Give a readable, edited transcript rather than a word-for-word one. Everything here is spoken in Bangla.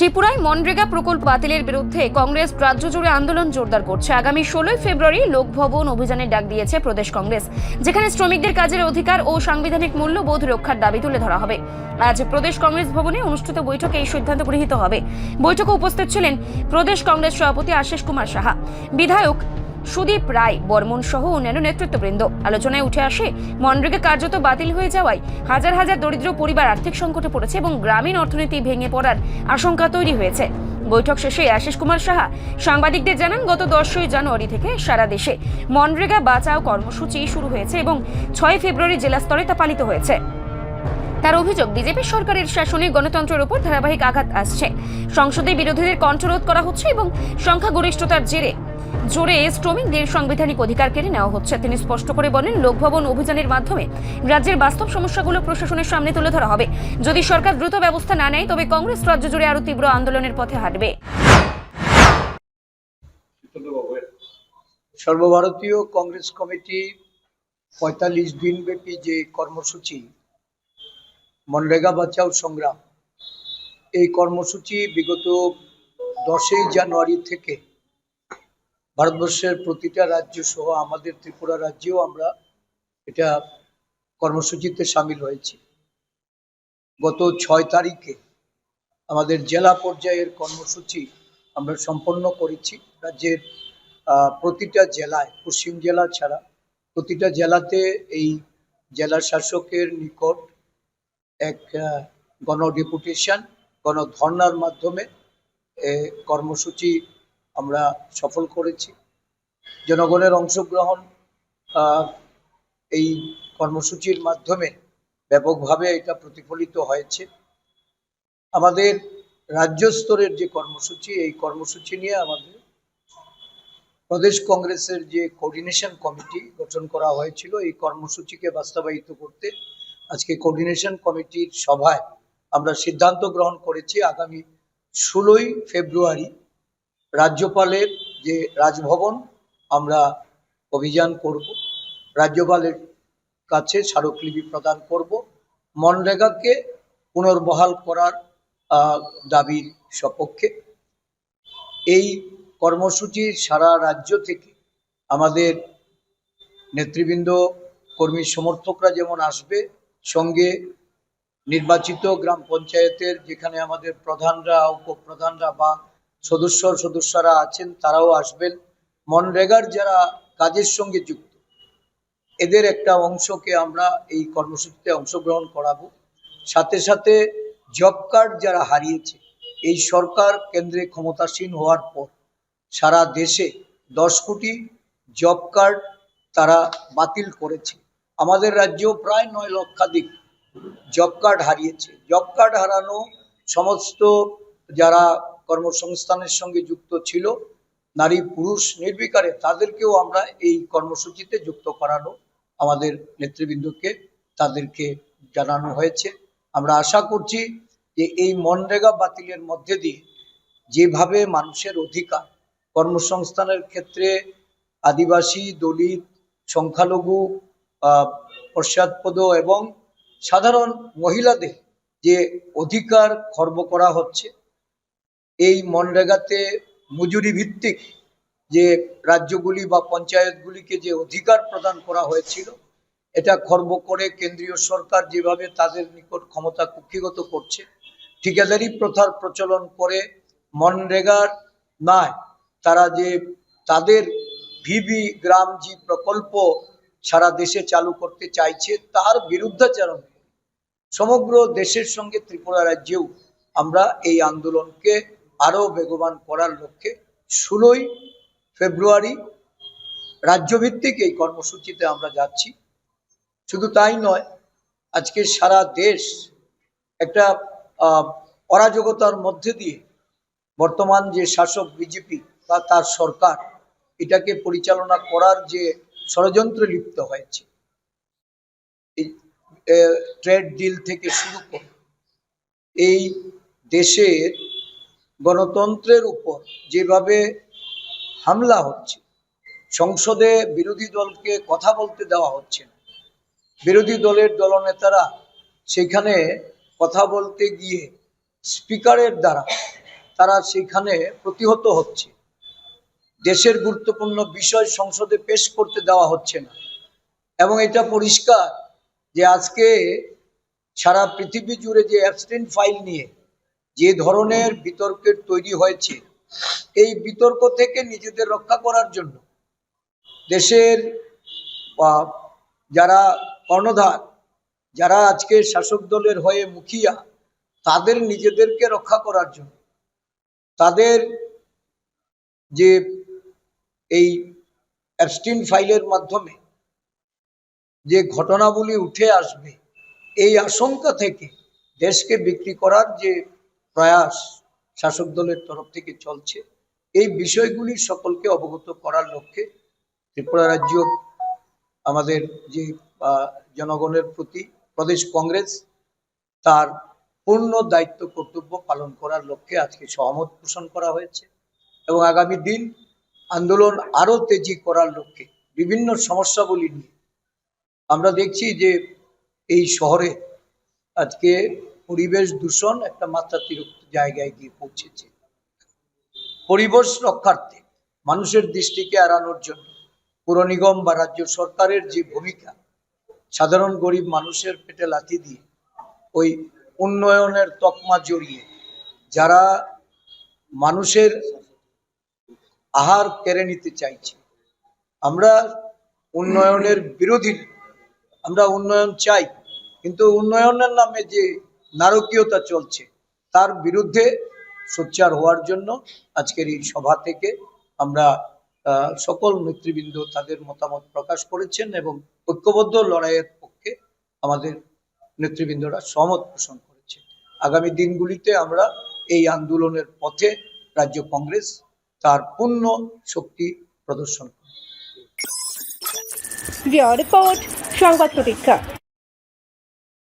ত্রিপুরায় মনরেগা প্রকল্প বাতিলের বিরুদ্ধে কংগ্রেস রাজ্য জুড়ে আন্দোলন জোরদার করছে। আগামী 16 ফেব্রুয়ারি লোকভবন অভিযানের ডাক দিয়েছে প্রদেশ কংগ্রেস, যেখানে শ্রমিকদের কাজের অধিকার ও সাংবিধানিক মূল্যবোধ রক্ষার দাবি তুলে ধরা হবে। আজ প্রদেশ কংগ্রেস ভবনে অনুষ্ঠিত বৈঠকে এই সিদ্ধান্ত গৃহীত হবে। বৈঠকে উপস্থিত ছিলেন প্রদেশ কংগ্রেস সভাপতি আশিস কুমার সাহা, বিধায়ক সুদীপ রায় বর্মন সহ অন্যান্য নেতৃত্ববৃন্দ। আলোচনায় উঠে আসে মনরেগা কার্যত বাতিল হয়ে যাওয়ায় হাজার হাজার দরিদ্র পরিবার আর্থিক সংকটে পড়েছে এবং গ্রামীণ অর্থনীতি ভেঙে পড়ার আশঙ্কা তৈরি হয়েছে। বৈঠক শেষে আশিস কুমার সাহা সাংবাদিকদের জানান, গত 10 জানুয়ারি থেকে সারা দেশে মনরেগা বাঁচাও কর্মসূচি শুরু হয়েছে এবং 6 ফেব্রুয়ারি জেলা স্তরে তা পালিত হয়েছে। তার অভিযোগ, বিজেপি সরকারের শাসনে গণতন্ত্রের উপর ধারাবাহিক আঘাত আসছে। সংসদে বিরোধীদের কণ্ঠরোধ করা হচ্ছে এবং সংখ্যাগরিষ্ঠতার জোরে শ্রমিকদের সাংবিধানিক অধিকার কেড়ে নেওয়া হচ্ছে। তিনি স্পষ্ট করে বলেন, লোকভবন অভিযানের মাধ্যমে রাজ্যের বাস্তব সমস্যাগুলো প্রশাসনের সামনে তুলে ধরা হবে। যদি সরকার দ্রুত ব্যবস্থা না নেয়, তবে কংগ্রেস রাজ্য জুড়ে আরো তীব্র আন্দোলনের পথে হাঁটবে। সর্বভারতীয় কংগ্রেস কমিটি ৪৫ দিনব্যাপী যে কর্মসূচি মনরেগা বাঁচাও সংগ্রাম, এই কর্মসূচি বিগত 10 জানুয়ারি থেকে ভারতবর্ষের প্রতিটা রাজ্য সহ আমাদের ত্রিপুরা রাজ্যেও আমরা এটা কর্মসূচিতে সামিল হয়েছি। গত 6 তারিখে আমাদের জেলা পর্যায়ের কর্মসূচি আমরা সম্পন্ন করেছি। রাজ্যের প্রতিটা জেলায়, পশ্চিম জেলা ছাড়া প্রতিটা জেলাতে এই জেলা শাসকের নিকট এক গণডেপুটেশন, গণধর্নার মাধ্যমে কর্মসূচি আমরা সফল করেছি। জনগণের অংশগ্রহণ এই কর্মসূচির মাধ্যমে ব্যাপকভাবে এটা প্রতিফলিত হয়েছে। আমাদের রাজ্য স্তরের যে কর্মসূচি, এই কর্মসূচি নিয়ে আমাদের প্রদেশ কংগ্রেসের যে কোঅর্ডিনেশন কমিটি গঠন করা হয়েছিল, এই কর্মসূচিকে বাস্তবায়িত করতে আজকে কোঅর্ডিনেশন কমিটির সভায় আমরা সিদ্ধান্ত গ্রহণ করেছি আগামী 16 ফেব্রুয়ারি রাজ্যপালের যে রাজভবন আমরা অভিযান করব, রাজ্যপালের কাছে স্মারকলিপি প্রদান করব, মনরেগাকে পুনর্বহাল করার দাবির সপক্ষে। এই কর্মসূচি সারা রাজ্য থেকে আমাদের নেতৃবৃন্দ, কর্মী সমর্থকরা যেমন আসবে, সঙ্গে নির্বাচিত গ্রাম পঞ্চায়েতের যেখানে আমাদের প্রধানরা, উপপ্রধানরা বা সদস্যরা আছেন তারাও আসবেন। মনরেগার যারা কাজের সঙ্গে যুক্ত, এদের একটা অংশকে আমরা এই কর্মসূচিতে অংশগ্রহণ করাবো। সাথে সাথে জব কার্ড যারা হারিয়েছে, এই সরকার কেন্দ্রে ক্ষমতাসীন হওয়ার পর সারা দেশে 10 কোটি জব কার্ড তারা বাতিল করেছে। আমাদের রাজ্যেও প্রায় 9 লক্ষাধিক জব কার্ড হারিয়েছে। জব কার্ড হারানো সমস্ত যারা কর্মসংস্থানের সঙ্গে যুক্ত ছিল, নারী পুরুষ নির্বিকারে, তাদেরকেও আমরা এই কর্মসূচিতে যুক্ত করানো আমাদের নেতৃবৃন্দকে তাদেরকে জানানো হয়েছে। আমরা আশা করছি যে এই মনরেগা বাতিলের মধ্যে দিয়ে যেভাবে মানুষের অধিকার, কর্মসংস্থানের ক্ষেত্রে আদিবাসী, দলিত, সংখ্যালঘু, পশ্চাৎপদ এবং সাধারণ মহিলাদের যে অধিকার খর্ব করা হচ্ছে, এই মনরেগাতে মজুরি ভিত্তিক যে রাজ্যগুলি বা পঞ্চায়েতগুলিকে যে অধিকার প্রদান করা হয়েছিল, এটা খর্ব করে কেন্দ্রীয় সরকার যেভাবে তাদের নিকট ক্ষমতা কুক্ষিগত করছে, ঠিকাদারি প্রথার প্রচলন করে মনরেগার নয়, তারা যে তাদের ভিবি গ্রামজি প্রকল্প সারা দেশে চালু করতে চাইছে, তার বিরুদ্ধাচরণ সমগ্র দেশের সঙ্গে ত্রিপুরা রাজ্যেও আমরা এই আন্দোলনকে আরো বেগবান করার লক্ষ্যে 16 ফেব্রুয়ারি রাজ্যভিত্তিক এই কর্মসূচিতে আমরা যাচ্ছি। শুধু তাই নয়, আজকে সারা দেশ একটা অরাজকতার মধ্যে দিয়ে বর্তমান যে শাসক বিজেপি বা তার সরকার, এটাকে পরিচালনা করার যে ষড়যন্ত্রে লিপ্ত হয়েছে, ট্রেড ডিল থেকে শুরু করে এই দেশের গণতন্ত্রের উপর যেভাবে হামলা হচ্ছে, সংসদে বিরোধী দলকে কথা বলতে দেওয়া হচ্ছে না, বিরোধী দলের দলনেতারা সেখানে কথা বলতে গিয়ে স্পিকারের দ্বারা তারা সেখানে প্রতিহত হচ্ছে। দেশের গুরুত্বপূর্ণ বিষয় সংসদে পেশ করতে দেওয়া হচ্ছে না, এবং এটা পরিষ্কার যে আজকে সারা পৃথিবী জুড়ে যে অ্যাবস্টেন্ট ফাইল নিয়ে যে ধরনের বিতর্কের তৈরি হয়েছে, এই বিতর্ক থেকে নিজেদের রক্ষা করার জন্য দেশের যারা কর্ণধার, যারা আজকে শাসক দলের হয়ে মুখিয়া, তাদের নিজেদেরকে রক্ষা করার জন্য তাদের যে এই অ্যাবস্টেন্ট ফাইলের মাধ্যমে যে ঘটনাবলী উঠে আসবে, এই আশঙ্কা থেকে দেশকে বিক্রি করার যে প্রয়াস শাসক দলের তরফ থেকে চলছে, এই বিষয়গুলি সকলকে অবগত করার লক্ষ্যে ত্রিপুরা রাজ্য আমাদের যে জনগণের প্রতি প্রদেশ কংগ্রেস তার পূর্ণ দায়িত্ব কর্তব্য পালন করার লক্ষ্যে আজকে সহমত পোষণ করা হয়েছে, এবং আগামী দিন আন্দোলন আরো তেজি করার লক্ষ্যে বিভিন্ন সমস্যাগুলি নিয়ে আমরা দেখছি যে এই শহরে আজকে পরিবেশ দূষণ একটা মাত্রাতিরিক্ত জায়গায় গিয়ে পৌঁছেছে। পরিবেশ রক্ষার্থে মানুষের দৃষ্টিকে এড়ানোর জন্য পৌর নিগম বা রাজ্য সরকারের যে ভূমিকা, সাধারণ গরিব মানুষের পেটে লাথি দিয়ে ওই উন্নয়নের তকমা জড়িয়ে যারা মানুষের আহার কেড়ে নিতে চাইছে, আমরা উন্নয়নের বিরোধী, আমরা উন্নয়ন চাই, কিন্তু উন্নয়নের নামে যে নারকীয়তা চলছে তার বিরুদ্ধে সোচ্চার হওয়ার জন্য আজকের এই সভা থেকে আমরা সকল নেতৃবৃন্দ তাদের মতামত প্রকাশ করেছেন, এবং ঐক্যবদ্ধ লড়াইয়ের পক্ষে আমাদের নেতৃবৃন্দরা সহমত পোষণ করেছে। আগামী দিনগুলিতে আমরা এই আন্দোলনের পথে রাজ্য কংগ্রেস তার পূর্ণ শক্তি প্রদর্শন করবে। রিপোর্ট সংবাদ প্রতীক্ষা।